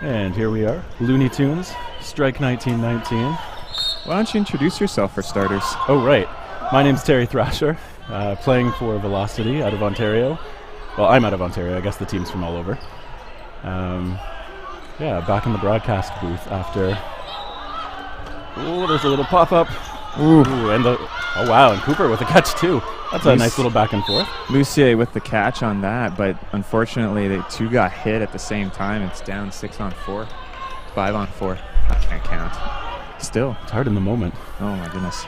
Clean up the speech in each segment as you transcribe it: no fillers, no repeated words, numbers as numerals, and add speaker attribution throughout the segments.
Speaker 1: And here we are, Looney Tunes, Strike 1919.
Speaker 2: Why don't you introduce yourself for starters?
Speaker 1: Oh, right. My name's Terry Thrasher, playing for Velocity out of Ontario. Well, I'm out of Ontario. I guess the team's from all over. Yeah, back in the broadcast booth after... Oh, there's a little pop-up. Ooh, and oh, wow, and Cooper with a catch, too. That's a nice little back and forth.
Speaker 2: Lucier with the catch on that, but unfortunately the two got hit at the same time. It's down 6-on-4, 5-on-4. I can't count. Still.
Speaker 1: It's hard in the moment.
Speaker 2: Oh, my goodness.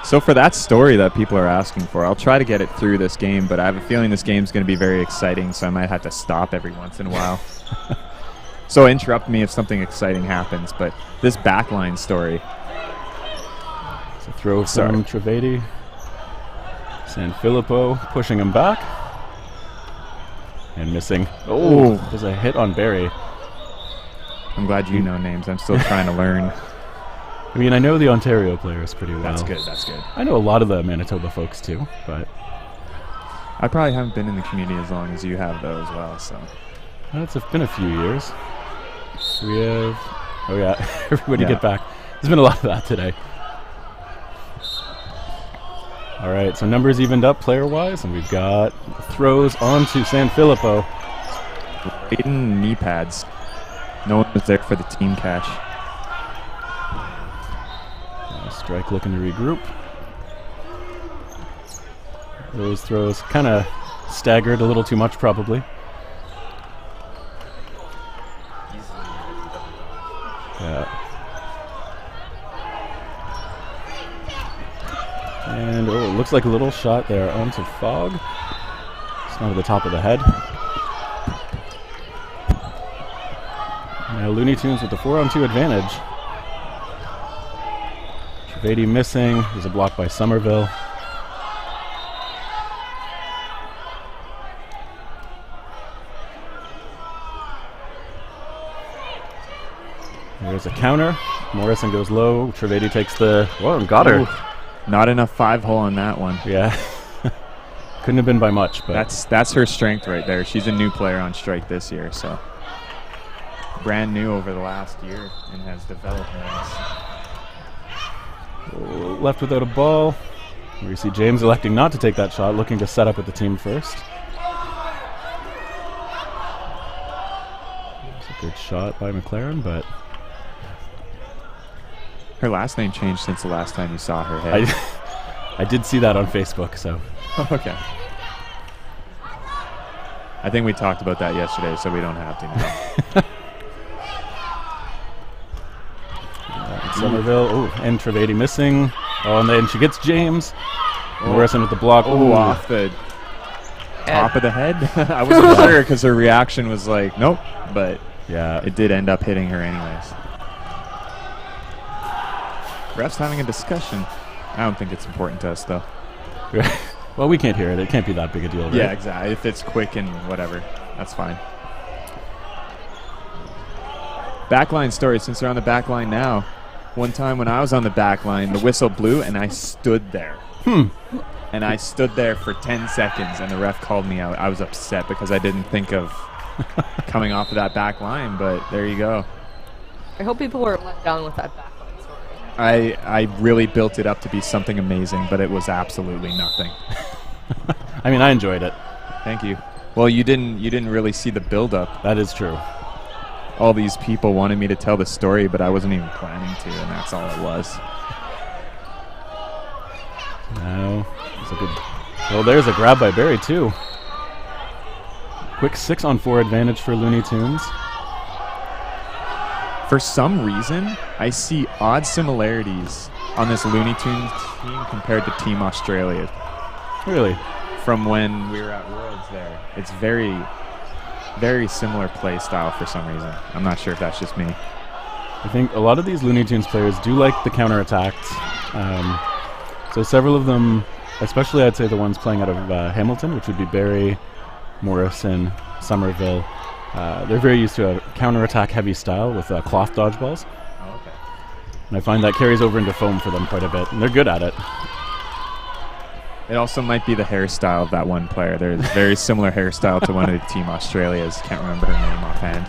Speaker 2: So for that story that people are asking for, I'll try to get it through this game, but I have a feeling this game's going to be very exciting, so I might have to stop every once in a while. So interrupt me if something exciting happens, but this backline story.
Speaker 1: It's a throw from Trivedi. Sanfilippo pushing him back. And missing. Oh, there's a hit on Barry.
Speaker 2: I'm glad you know names. I'm still trying to learn.
Speaker 1: I mean, I know the Ontario players pretty well.
Speaker 2: That's good, that's good.
Speaker 1: I know a lot of the Manitoba folks too, but...
Speaker 2: I probably haven't been in the community as long as you have, though, as well, so...
Speaker 1: It's been a few years. We have... Oh, yeah. Everybody get back. There's been a lot of that today. All right, so numbers evened up player-wise, and we've got throws onto Sanfilippo.
Speaker 2: Blatant knee pads. No one was there for the team catch.
Speaker 1: Strike looking to regroup. Those throws kind of staggered a little too much, probably. Yeah. And it looks like a little shot there onto Fogg. It's not at the top of the head. Now Looney Tunes with the 4-on-2 advantage. Trivedi missing. There's a block by Somerville. There's a counter. Morrison goes low. Trivedi takes the... Whoa, and got her.
Speaker 2: Not enough 5-hole on that one.
Speaker 1: Yeah. Couldn't have been by much, but...
Speaker 2: That's her strength right there. She's a new player on strike this year, so... Brand new over the last year and has developed nice.
Speaker 1: Left without a ball. We see James electing not to take that shot, looking to set up with the team first. It's a good shot by McLaren, but...
Speaker 2: Her last name changed since the last time you saw her head.
Speaker 1: I did see that on Facebook, so...
Speaker 2: Okay. I think we talked about that yesterday, so we don't have to now.
Speaker 1: Somerville, and Trivedi missing. Oh, and then she gets James. Morrison with the block.
Speaker 2: Off the top of the head. I wasn't sure because her reaction was like, nope, but yeah, it did end up hitting her anyways. Refs having a discussion. I don't think it's important to us, though.
Speaker 1: Well, we can't hear it. It can't be that big a deal, right?
Speaker 2: Yeah, exactly. If it's quick and whatever, that's fine. Backline story, since they're on the backline now. One time when I was on the backline, the whistle blew, and I stood there. And I stood there for 10 seconds, and the ref called me out. I was upset because I didn't think of coming off of that back line, but there you go.
Speaker 3: I hope people were let down with that backline story.
Speaker 2: I really built it up to be something amazing, but it was absolutely nothing.
Speaker 1: I mean, I enjoyed it.
Speaker 2: Thank you. Well, you didn't really see the build-up.
Speaker 1: That is true.
Speaker 2: All these people wanted me to tell the story, but I wasn't even planning to, and that's all it was.
Speaker 1: No, it's a good. Well, there's a grab by Barry too. Quick 6-on-4 advantage for Looney Tunes.
Speaker 2: For some reason, I see odd similarities on this Looney Tunes team compared to Team Australia.
Speaker 1: Really?
Speaker 2: From when we were at Worlds there. It's very, very similar play style for some reason. I'm not sure if that's just me.
Speaker 1: I think a lot of these Looney Tunes players do like the counterattacks. So several of them, especially I'd say the ones playing out of Hamilton, which would be Barry, Morrison, Somerville, they're very used to a counterattack heavy style with cloth dodgeballs.
Speaker 2: Oh, okay.
Speaker 1: And I find that carries over into foam for them quite a bit, and they're good at it.
Speaker 2: It also might be the hairstyle of that one player. There's a very similar hairstyle to one of the Team Australia's. Can't remember her name offhand.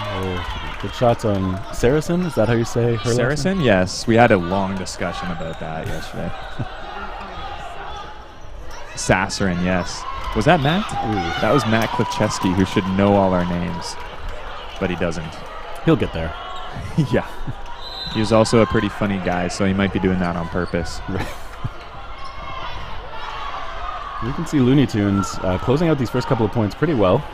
Speaker 1: Oh, good shots on Saracen. Is that how you say her?
Speaker 2: Saracen? Yes. We had a long discussion about that yesterday. Sassarin, yes. Was that Matt?
Speaker 1: Ooh.
Speaker 2: That was Matt Klifcheski, who should know all our names, but he doesn't.
Speaker 1: He'll get there.
Speaker 2: Yeah. He was also a pretty funny guy, so he might be doing that on purpose.
Speaker 1: You can see Looney Tunes closing out these first couple of points pretty well.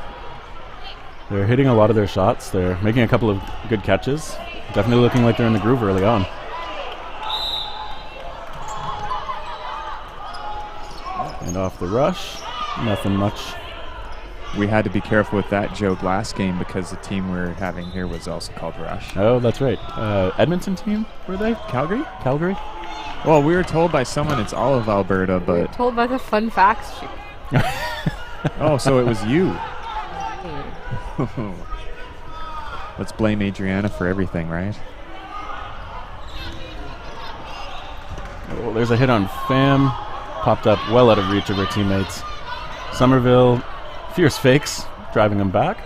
Speaker 1: They're hitting a lot of their shots. They're making a couple of good catches. Definitely looking like they're in the groove early on. And off the rush, nothing much.
Speaker 2: We had to be careful with that joke last game because the team we're having here was also called Rush.
Speaker 1: Oh, that's right. Edmonton team, were they?
Speaker 2: Calgary?
Speaker 1: Calgary?
Speaker 2: Well, we were told by someone it's all of Alberta,
Speaker 3: We were
Speaker 2: but...
Speaker 3: told by the fun facts sheet.
Speaker 2: Oh, so it was you. Let's blame Adriana for everything, right?
Speaker 1: Oh, there's a hit on Pham. Popped up well out of reach of her teammates. Somerville, fierce fakes, driving them back.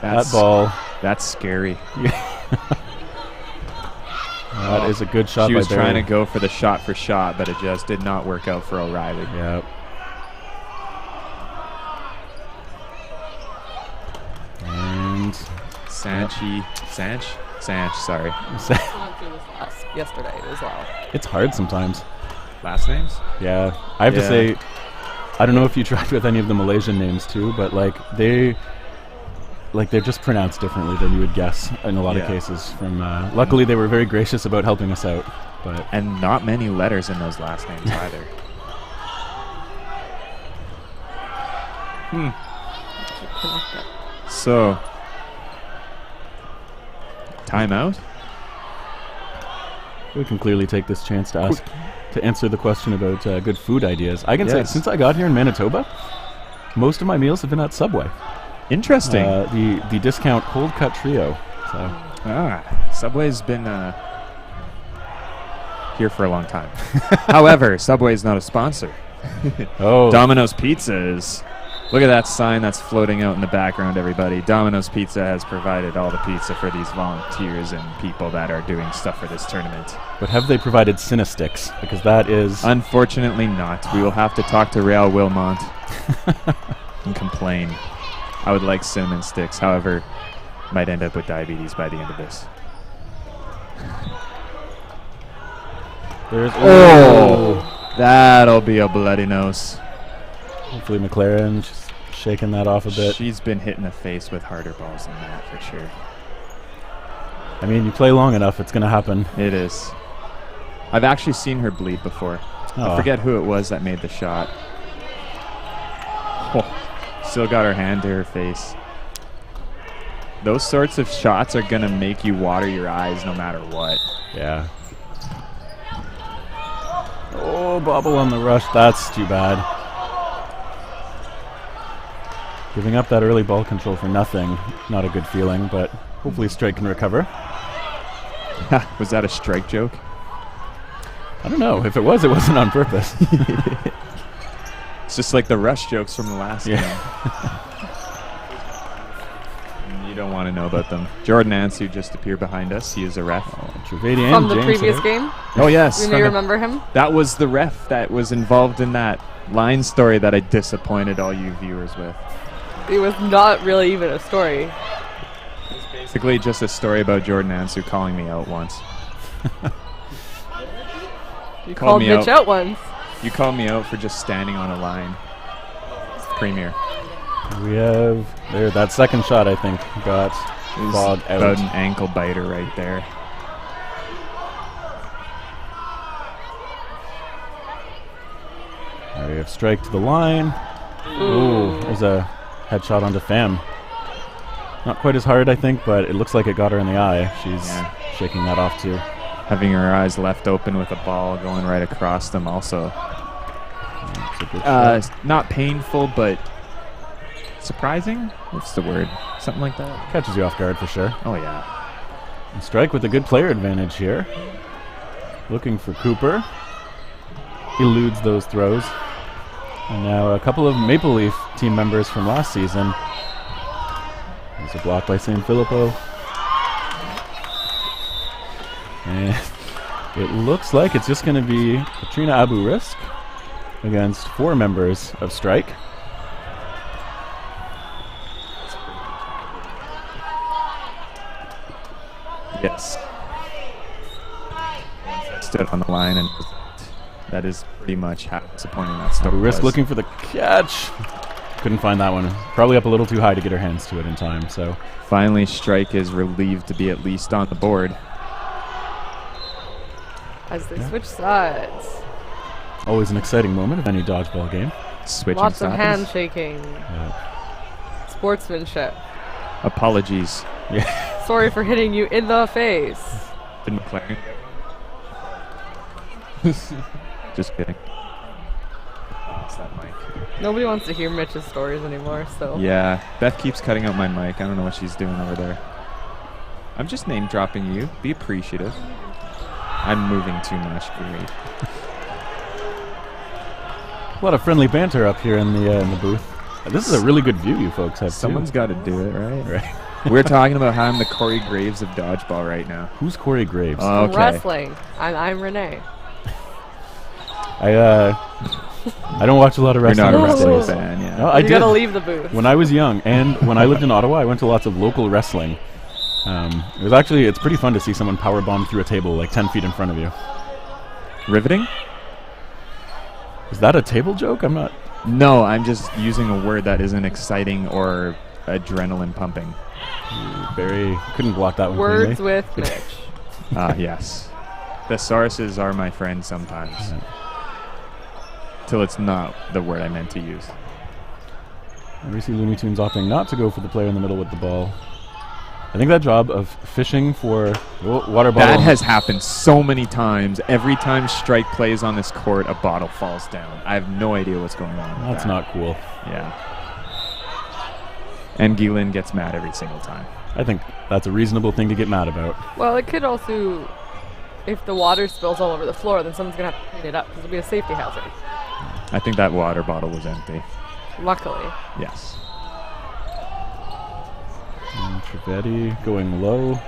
Speaker 1: That ball.
Speaker 2: That's scary.
Speaker 1: That is a good shot by
Speaker 2: She was
Speaker 1: Barry.
Speaker 2: trying to go for the shot for shot, but it just did not work out for O'Reilly.
Speaker 1: Yep. And
Speaker 2: Sanch, sorry.
Speaker 3: Went through this yesterday as well.
Speaker 1: it's hard sometimes.
Speaker 2: Last names?
Speaker 1: Yeah. I have to
Speaker 2: Yeah.
Speaker 1: say, I don't know if you tried with any of the Malaysian names too, but they're just pronounced differently than you would guess in a lot of
Speaker 2: Yeah.
Speaker 1: cases. Luckily, they were very gracious about helping us out. But
Speaker 2: And not many letters in those last names either.
Speaker 3: Connected.
Speaker 2: So, timeout?
Speaker 1: we can clearly take this chance to answer the question about good food ideas. I can say,
Speaker 2: Yes.
Speaker 1: since I got here in Manitoba, most of my meals have been at Subway.
Speaker 2: Interesting.
Speaker 1: The discount cold cut trio. So
Speaker 2: Subway's been here for a long time. However, Subway's not a sponsor. Domino's Pizza is. Look at that sign that's floating out in the background, everybody. Domino's Pizza has provided all the pizza for these volunteers and people that are doing stuff for this tournament.
Speaker 1: but have they provided Cinesticks? Because that is
Speaker 2: Unfortunately not. We will have to talk to Real Wilmont and complain. I would like cinnamon sticks, however, might end up with diabetes by the end of this.
Speaker 1: there's
Speaker 2: That'll be a bloody nose.
Speaker 1: hopefully McLaren just shaking that off a bit.
Speaker 2: She's been hit in the face with harder balls than that for sure.
Speaker 1: I mean, you play long enough, it's going to happen.
Speaker 2: It is. I've actually seen her bleed before. I forget who it was that made the shot. Oh, still got her hand to her face. Those sorts of shots are going to make you water your eyes no matter what.
Speaker 1: Yeah. Oh, bobble on the rush. That's too bad. Giving up that early ball control for nothing. Not a good feeling, but hopefully Strike can recover.
Speaker 2: Was that a strike joke?
Speaker 1: I don't know. If it was, it wasn't on purpose.
Speaker 2: It's just like the rush jokes from the last game. You don't want to know about them. Jordan Ansu just appeared behind us. He is a ref.
Speaker 1: Trivadian,
Speaker 3: From the
Speaker 1: James
Speaker 3: previous
Speaker 1: Hill.
Speaker 3: game?
Speaker 2: Oh, yes.
Speaker 3: You may remember him?
Speaker 2: That was the ref that was involved in that line story that I disappointed all you viewers with.
Speaker 3: It was not really even a story.
Speaker 2: Basically just a story about Jordan Ansu calling me out once.
Speaker 3: You called
Speaker 2: me
Speaker 3: Mitch out once.
Speaker 2: You called me out for just standing on a line. Premier.
Speaker 1: We have there that second shot. I think got bogged out.
Speaker 2: About an ankle biter right there.
Speaker 1: We have Strike to the line. Ooh, there's a headshot onto Pham. Not quite as hard, I think, but it looks like it got her in the eye. She's shaking that off too.
Speaker 2: Having her eyes left open with a ball going right across them also.
Speaker 1: That's a good shot.
Speaker 2: Not painful, but surprising? What's the word? Something like that?
Speaker 1: Catches you off guard for sure.
Speaker 2: Oh, yeah.
Speaker 1: And Strike with a good player advantage here. Looking for Cooper. Eludes those throws. And now a couple of Maple Leaf team members from last season. There's a block by St. Filippo. And it looks like it's just going to be Katrina Abu-Risk against 4 members of Strike.
Speaker 2: Yes. Stood on the line, and that is pretty much how disappointing that story
Speaker 1: Abu-Risk
Speaker 2: was.
Speaker 1: looking for the catch. Couldn't find that one. Probably up a little too high to get her hands to it in time. So
Speaker 2: finally, Strike is relieved to be at least on the board.
Speaker 3: As they switch sides.
Speaker 1: always an exciting moment of any dodgeball game.
Speaker 2: Switching
Speaker 3: Lots of
Speaker 2: sides.
Speaker 3: handshaking.
Speaker 1: Yeah.
Speaker 3: Sportsmanship.
Speaker 2: Apologies.
Speaker 1: Yeah.
Speaker 3: Sorry for hitting you in the face.
Speaker 2: Did McLaren? Just kidding. It's that mic.
Speaker 3: Nobody wants to hear Mitch's stories anymore, so.
Speaker 2: Yeah, Beth keeps cutting out my mic. I don't know what she's doing over there. I'm just name dropping you. Be appreciative. I'm moving too much. Great.
Speaker 1: A lot of friendly banter up here in the booth. This is a really good view you folks have.
Speaker 2: Someone's got to do it, right?
Speaker 1: Right.
Speaker 2: We're talking about how I'm the Corey Graves of dodgeball right now.
Speaker 1: Who's Corey Graves?
Speaker 2: Oh, okay.
Speaker 3: Wrestling. I'm Renee.
Speaker 1: I don't watch a lot of
Speaker 2: You're
Speaker 1: wrestling.
Speaker 2: not a
Speaker 1: these
Speaker 2: wrestling
Speaker 1: days.
Speaker 2: fan, yeah.
Speaker 1: No, I
Speaker 3: You
Speaker 1: did.
Speaker 3: gotta leave the booth.
Speaker 1: When I was young, and when I lived in Ottawa, I went to lots of local wrestling. It's pretty fun to see someone power bomb through a table like 10 feet in front of you.
Speaker 2: Riveting?
Speaker 1: Is that a table joke? I'm not.
Speaker 2: No, I'm just using a word that isn't exciting or adrenaline pumping.
Speaker 1: Barry couldn't block that one.
Speaker 3: Words
Speaker 1: cleanly.
Speaker 3: with Mitch.
Speaker 2: Ah, yes. Thesauruses are my friend sometimes.
Speaker 1: Yeah.
Speaker 2: Till it's not the word I meant to use.
Speaker 1: And we see Looney Tunes opting not to go for the player in the middle with the ball. I think that job of fishing for water bottle.
Speaker 2: That has happened so many times. Every time Strike plays on this court, a bottle falls down. I have no idea what's going on with
Speaker 1: That's
Speaker 2: that.
Speaker 1: not cool.
Speaker 2: Yeah. And Gillen gets mad every single time.
Speaker 1: I think that's a reasonable thing to get mad about.
Speaker 3: Well, it could also, if the water spills all over the floor, then someone's gonna have to clean it up because it'll be a safety hazard.
Speaker 2: I think that water bottle was empty.
Speaker 3: Luckily.
Speaker 2: Yes.
Speaker 1: And Trivedi going low.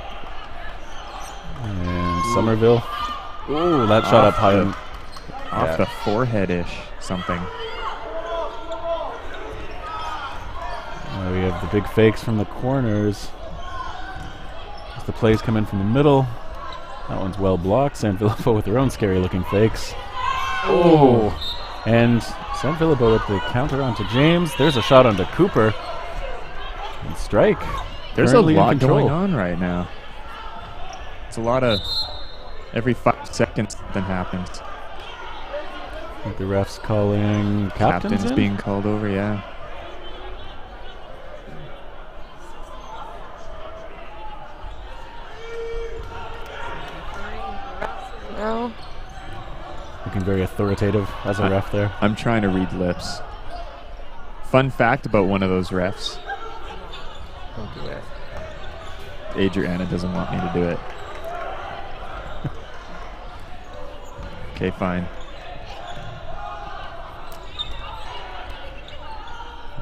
Speaker 1: And Somerville. Ooh, that shot up high.
Speaker 2: Off
Speaker 1: Yeah.
Speaker 2: the forehead-ish something.
Speaker 1: We have the big fakes from the corners. As the plays come in from the middle. That one's well blocked. San Filippo with their own scary looking fakes. Oh! And San Filippo with the counter onto James. There's a shot onto Cooper. And Strike.
Speaker 2: There's a
Speaker 1: currently in
Speaker 2: lot
Speaker 1: control.
Speaker 2: going on right now. It's a lot of every 5 seconds something happens.
Speaker 1: I think the ref's calling captains in?
Speaker 2: being called over, yeah.
Speaker 3: No.
Speaker 1: Looking very authoritative as a ref there.
Speaker 2: I'm trying to read lips. Fun fact about one of those refs.
Speaker 3: Don't do it.
Speaker 2: Adriana doesn't want me to do it. Okay, fine.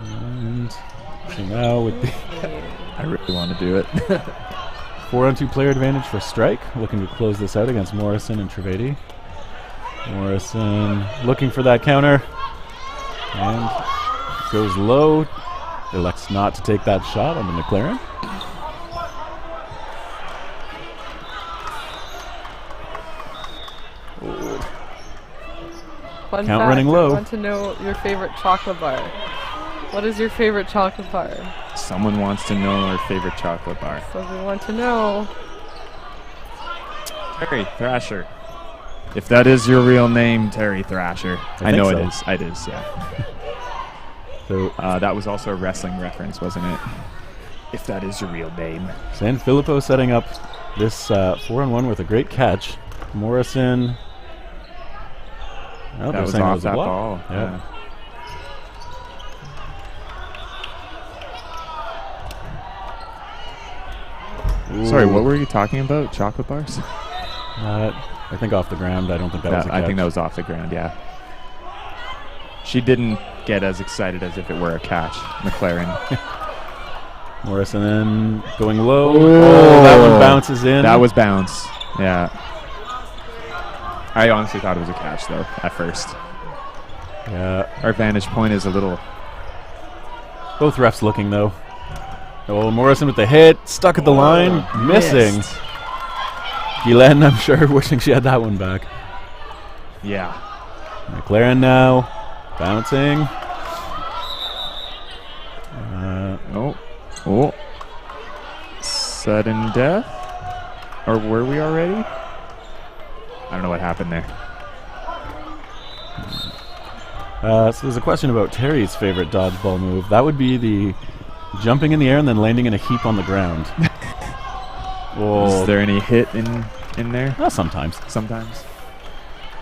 Speaker 1: And so now with the
Speaker 2: I really want to do it.
Speaker 1: 4-on-2 player advantage for Strike, looking to close this out against Morrison and Trivedi. Morrison looking for that counter, and goes low. Elects not to take that shot on the McLaren.
Speaker 3: Fun
Speaker 1: Count
Speaker 3: fact,
Speaker 1: running
Speaker 3: I
Speaker 1: low.
Speaker 3: want to know your favorite chocolate bar. What is your favorite chocolate bar?
Speaker 2: Someone wants to know our favorite chocolate bar.
Speaker 3: So we want to know.
Speaker 2: Terry Thrasher. If that is your real name, Terry Thrasher. I
Speaker 1: think
Speaker 2: know
Speaker 1: so.
Speaker 2: it is. It is, yeah.
Speaker 1: So
Speaker 2: That was also a wrestling reference, wasn't it? If that is your real name.
Speaker 1: San Filippo setting up this 4-on-1 with a great catch. Morrison. Oh,
Speaker 2: That
Speaker 1: they're
Speaker 2: was
Speaker 1: saying
Speaker 2: off
Speaker 1: a
Speaker 2: that
Speaker 1: block.
Speaker 2: ball.
Speaker 1: Yeah.
Speaker 2: Sorry,
Speaker 1: Ooh.
Speaker 2: what were you talking about? Chocolate bars?
Speaker 1: I think off the ground. I don't think that was a catch.
Speaker 2: I think that was off the ground, yeah. She didn't get as excited as if it were a catch, McLaren.
Speaker 1: Morrison going low. Oh, that one bounces in.
Speaker 2: That was bounce. Yeah. I honestly thought it was a catch, though, at first.
Speaker 1: Yeah.
Speaker 2: Our vantage point is a little...
Speaker 1: Both refs looking, though. Oh, Morrison with the hit. Stuck at the line. Missing.
Speaker 2: Missed.
Speaker 1: Guylaine, I'm sure, wishing she had that one back.
Speaker 2: Yeah.
Speaker 1: McLaren now. Bouncing.
Speaker 2: Oh. Sudden death? Or were we already? I don't know what happened there.
Speaker 1: So there's a question about Terry's favorite dodgeball move. That would be the jumping in the air and then landing in a heap on the ground.
Speaker 2: Is there any hit in there?
Speaker 1: Sometimes.
Speaker 2: Sometimes.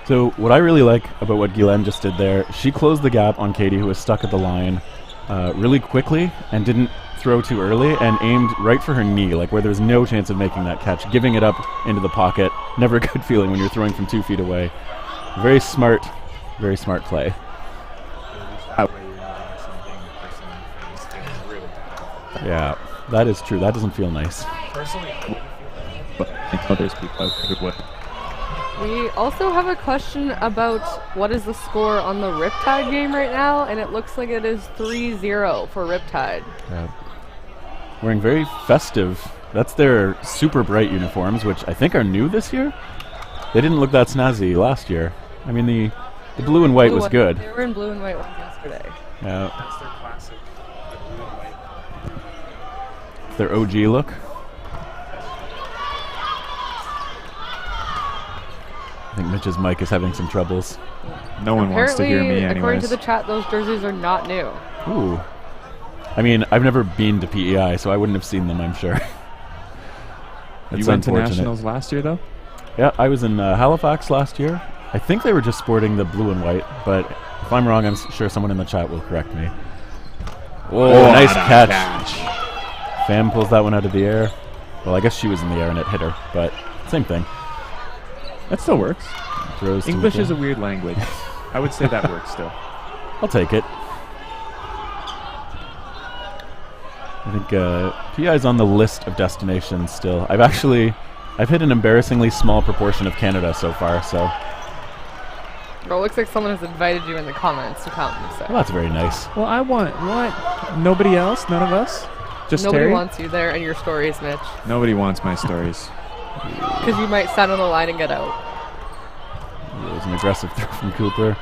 Speaker 1: So what I really like about what Guylaine just did there, she closed the gap on Katie, who was stuck at the line, really quickly and didn't throw too early and aimed right for her knee, like where there's no chance of making that catch, giving it up into the pocket. Never a good feeling when you're throwing from 2 feet away. Very smart play. Yeah, that is true. That doesn't feel nice.
Speaker 2: Personally, but I know there's people out there who would.
Speaker 3: We also have a question about what is the score on the Riptide game right now, and it looks like it is 3-0 for Riptide.
Speaker 1: Yeah. Wearing very festive. That's their super bright uniforms, which I think are new this year. They didn't look that snazzy last year. I mean, the blue and white was good.
Speaker 3: They were in blue and white yesterday.
Speaker 1: Yeah.
Speaker 2: That's their classic, the blue and white.
Speaker 1: Their OG look. I think Mitch's mic is having some troubles.
Speaker 2: No one wants to hear me anyways.
Speaker 3: According to the chat, those jerseys are not new.
Speaker 1: Ooh. I mean, I've never been to PEI, so I wouldn't have seen them, I'm sure.
Speaker 2: You went to Nationals last year, though?
Speaker 1: Yeah, I was in Halifax last year. I think they were just sporting the blue and white, but if I'm wrong, I'm sure someone in the chat will correct me. Whoa, nice catch. Pham pulls that one out of the air. Well, I guess she was in the air and it hit her, but same thing.
Speaker 2: That still works.
Speaker 1: Throws
Speaker 2: English is a weird language. I would say that works still.
Speaker 1: I'll take it. I think PI is on the list of destinations still. I've hit an embarrassingly small proportion of Canada so far, so.
Speaker 3: Well, it looks like someone has invited you in the comments to come. So.
Speaker 1: Well, that's very nice.
Speaker 2: Well, I want what? Nobody else? None of us? Just
Speaker 3: Nobody
Speaker 2: Terry?
Speaker 3: wants you there and your stories, Mitch.
Speaker 2: Nobody wants my stories.
Speaker 3: Because you might stand on the line and get out.
Speaker 1: It was an aggressive throw from Cooper.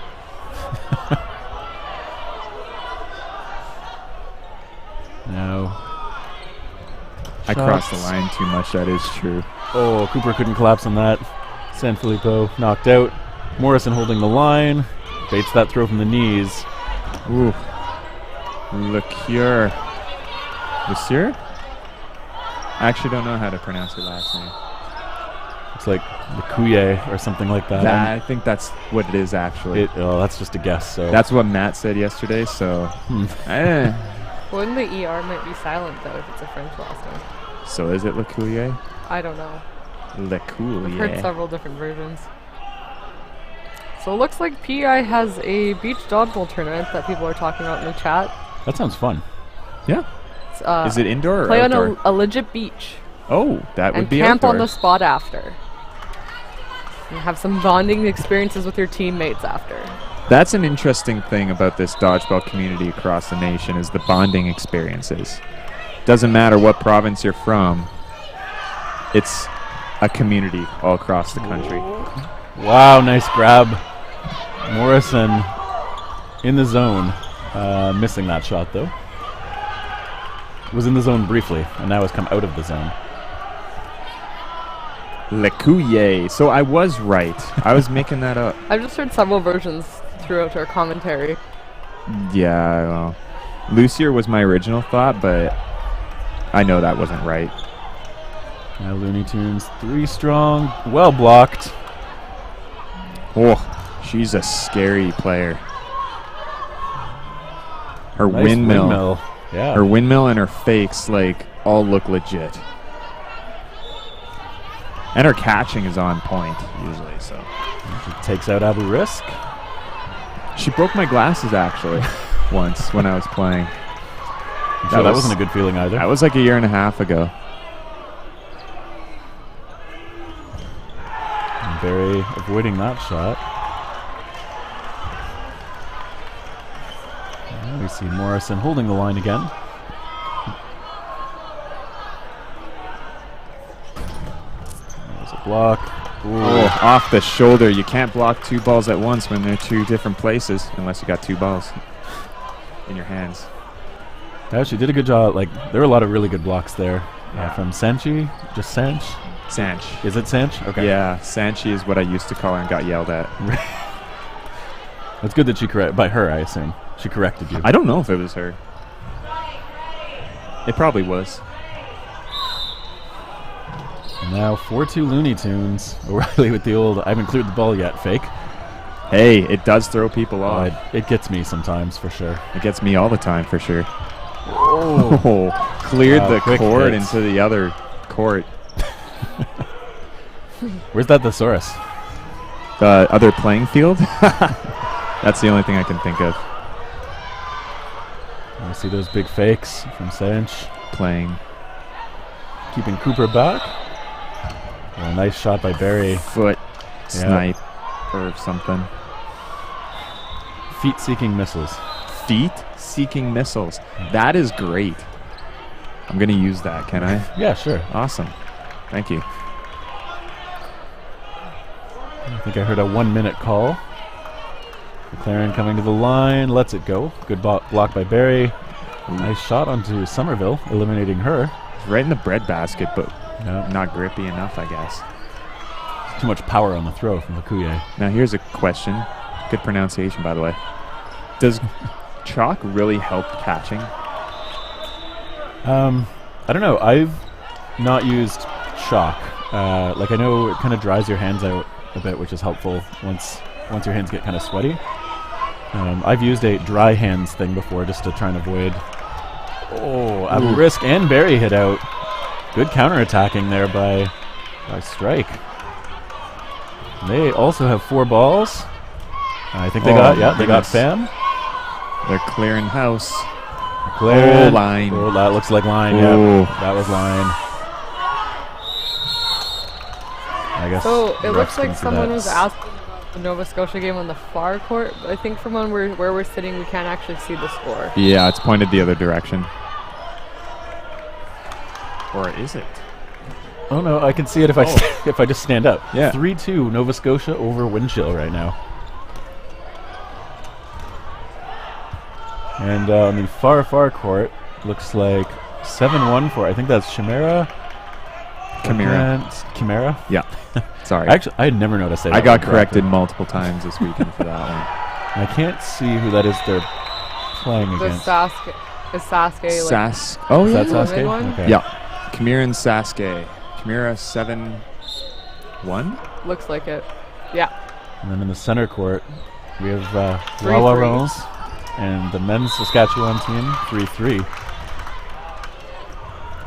Speaker 1: Now.
Speaker 2: I crossed the line too much, that is true.
Speaker 1: Oh, Cooper couldn't collapse on that. Sanfilippo knocked out. Morrison holding the line. Baits that throw from the knees.
Speaker 2: Ooh. Lecure. Monsieur? I actually don't know how to pronounce your last name.
Speaker 1: It's like Lecuye or something like that.
Speaker 2: I think that's what it is, actually.
Speaker 1: That's just a guess. So
Speaker 2: that's what Matt said yesterday, so...
Speaker 3: Wouldn't the ER might be silent, though, if it's a French last name?
Speaker 2: So is it Lecuye?
Speaker 3: I don't know.
Speaker 2: Lecuye.
Speaker 3: I've heard several different versions. So it looks like PI has a beach dodgeball tournament that people are talking about in the chat.
Speaker 1: That sounds fun.
Speaker 2: Yeah. Is it indoor or
Speaker 3: play
Speaker 2: outdoor?
Speaker 3: on a legit beach.
Speaker 2: Oh, that would be
Speaker 3: camp
Speaker 2: outdoor.
Speaker 3: on the spot after. And have some bonding experiences with your teammates after.
Speaker 2: That's an interesting thing about this dodgeball community across the nation is the bonding experiences. Doesn't matter what province you're from, it's a community all across the country.
Speaker 1: Wow, nice grab. Morrison in the zone. Missing that shot, though. Was in the zone briefly, and now has come out of the zone.
Speaker 2: Lecuye. So I was right. I was making that up.
Speaker 3: I've just heard several versions throughout our commentary.
Speaker 2: Yeah, well, Lucier was my original thought, but I know that wasn't right.
Speaker 1: Now Looney Tunes 3 strong, well blocked.
Speaker 2: Oh, she's a scary player. Her
Speaker 1: Nice
Speaker 2: windmill.
Speaker 1: Yeah.
Speaker 2: Her windmill and her fakes, like, all look legit. And her catching is on point, usually, so.
Speaker 1: She takes out Abu Risk.
Speaker 2: She broke my glasses, actually, once when I was playing.
Speaker 1: That wasn't a good feeling either.
Speaker 2: That was like a year and a half ago.
Speaker 1: And Barry avoiding that shot. And we see Morrison holding the line again. There's a block. Ooh.
Speaker 2: Oh, off the shoulder. You can't block 2 balls at once when they're 2 different places, unless you got 2 balls in your hands.
Speaker 1: Actually did a good job. Like, there were a lot of really good blocks there.
Speaker 2: Yeah.
Speaker 1: From Sanchi. Just Sanch?
Speaker 2: Sanch.
Speaker 1: Is it Sanch? Okay.
Speaker 2: Yeah, Sanchi is what I used to call her and got yelled at.
Speaker 1: It's good that she by her, I assume. She corrected you.
Speaker 2: I don't know if it was her. It probably was.
Speaker 1: Now 4-2 Looney Tunes. O'Reilly with the old, I haven't cleared the ball yet, fake.
Speaker 2: Hey, it does throw people off.
Speaker 1: It gets me sometimes, for sure.
Speaker 2: It gets me all the time, for sure.
Speaker 1: Oh,
Speaker 2: cleared the
Speaker 1: quick
Speaker 2: court
Speaker 1: hits.
Speaker 2: into the other court.
Speaker 1: Where's that thesaurus?
Speaker 2: The other playing field? That's the only thing I can think of.
Speaker 1: I see those big fakes from Sanch.
Speaker 2: Playing.
Speaker 1: Keeping Cooper back. A nice shot by Barry.
Speaker 2: Foot snipe or something.
Speaker 1: Feet-seeking missiles.
Speaker 2: Feet-seeking missiles. That is great. I'm going to use that, can I?
Speaker 1: Yeah, sure.
Speaker 2: Awesome. Thank you.
Speaker 1: I think I heard a 1-minute call. McLaren coming to the line, lets it go. Good block by Barry. Nice shot onto Somerville, eliminating her.
Speaker 2: Right in the breadbasket, but
Speaker 1: Yeah.
Speaker 2: not grippy enough, I guess.
Speaker 1: Too much power on the throw from Lakuye.
Speaker 2: Now here's a question. Good pronunciation, by the way. Does chalk really help catching?
Speaker 1: I don't know. I've not used chalk. Like, I know it kind of dries your hands out a bit, which is helpful once your hands get kind of sweaty. I've used a dry hands thing before just to try and avoid. Oh, at risk, and Barry hit out. Good counterattacking there by Strike. They also have 4 balls. I think they got Fam.
Speaker 2: They're clearing house.
Speaker 1: McLaren.
Speaker 2: Oh, line.
Speaker 1: Oh, that looks like line.
Speaker 2: Oh.
Speaker 1: Yeah, that was line. I guess.
Speaker 3: So it
Speaker 1: the
Speaker 3: looks
Speaker 1: refs
Speaker 3: like
Speaker 1: can see
Speaker 3: someone
Speaker 1: that.
Speaker 3: was asking about the Nova Scotia game on the far court, but I think from where we're sitting, we can't actually see the score.
Speaker 2: Yeah, it's pointed the other direction. Or is it?
Speaker 1: Oh no, I can see it if if I just stand up.
Speaker 2: Yeah.
Speaker 1: 3-2 Nova Scotia over Windchill right now. And on the far court, looks like 7-1 for, I think that's Chimera. Chimera?
Speaker 2: Yeah. Sorry.
Speaker 1: Actually, I had never noticed that.
Speaker 2: I got corrected multiple times this weekend for that one.
Speaker 1: I can't see who that is they're playing
Speaker 3: The
Speaker 1: against.
Speaker 3: Sasuke.
Speaker 2: Sas. Oh,
Speaker 1: Is
Speaker 2: yeah.
Speaker 1: that
Speaker 3: Women
Speaker 1: Sasuke?
Speaker 3: one?
Speaker 1: Okay.
Speaker 2: Yeah. Chimera and Sasuke. Chimera 7-1?
Speaker 3: Looks like it. Yeah.
Speaker 1: And then in the center court, we have
Speaker 3: 3-3.
Speaker 1: Wawarons and the men's Saskatchewan team, 3-3.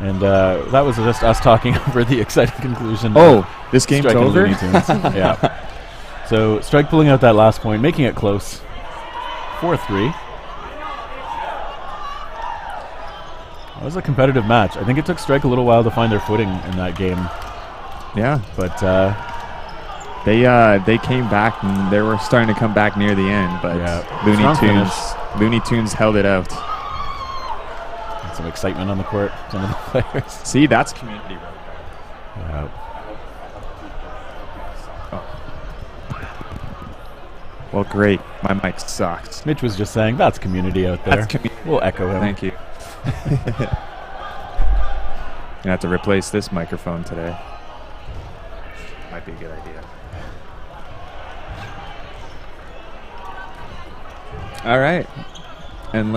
Speaker 1: And that was just us talking over the exciting conclusion.
Speaker 2: Oh, this game's
Speaker 1: Strike and
Speaker 2: over?
Speaker 1: Looney Tunes. Yeah. So Strike pulling out that last point, making it close. 4-3. That was a competitive match. I think it took Strike a little while to find their footing in that game.
Speaker 2: Yeah.
Speaker 1: But
Speaker 2: They came back and they were starting to come back near the end, but
Speaker 1: Yeah.
Speaker 2: Looney Tunes held it out.
Speaker 1: some excitement on the court, some of the players.
Speaker 2: See, that's community right
Speaker 1: Yeah.
Speaker 2: there. Well, great. My mic sucks.
Speaker 1: Mitch was just saying, that's community out there.
Speaker 2: That's community.
Speaker 1: We'll echo him.
Speaker 2: Thank you. Gonna have to replace this microphone today. Might be a good idea. All right. And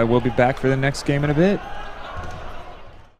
Speaker 2: we'll be back for the next game in a bit.